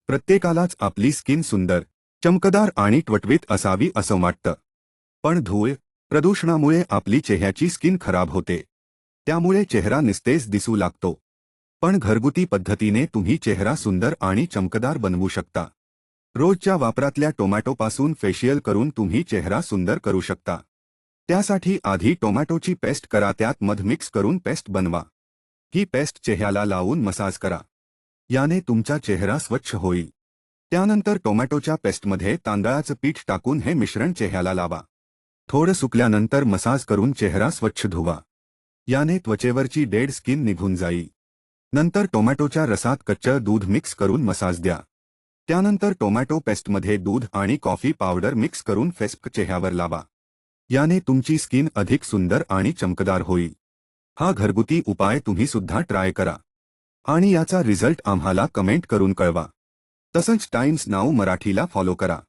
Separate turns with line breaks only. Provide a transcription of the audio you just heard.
प्रत्येकालाच आपली स्किन सुंदर, चमकदार आणि टवटवीत असावी असं वाटतं. पण धूळ, प्रदूषणामुळे आपली चेहऱ्याची स्किन खराब होते. त्यामुळे चेहरा निस्तेज दिसू लागतो. पण घरगुती पद्धतीने तुम्ही चेहरा सुंदर आणि चमकदार बनवू शकता. रोजच्या वापरातल्या टोमॅटोपासून फेशियल करून तुम्ही चेहरा सुंदर करू शकता. त्यासाठी आधी टोमॅटोची पेस्ट करा, त्यात मध मिक्स करून पेस्ट बनवा. ही पेस्ट चेहऱ्याला लावून मसाज करा. याने तुमचा चेहरा स्वच्छ होईल. त्यानंतर टोमॅटोच्या पेस्टमध्ये तांदळाचं पीठ टाकून हे मिश्रण चेहऱ्याला लावा. थोडं सुकल्यानंतर मसाज करून चेहरा स्वच्छ धुवा. याने त्वचेवरची डेड स्किन निघून जाईल. नंतर टोमॅटोच्या रसात कच्चं दूध मिक्स करून मसाज द्या. त्यानंतर टोमॅटो पेस्टमध्ये दूध आणि कॉफी पावडर मिक्स करून फेस चेहऱ्यावर लावा. याने तुमची स्किन अधिक सुंदर आणि चमकदार होईल. हा घरगुती उपाय तुम्ही सुद्धा ट्राय करा आणि याचा रिझल्ट आम्हाला कमेंट करून कळवा. तसंच टाइम्स नाऊ मराठीला फॉलो करा.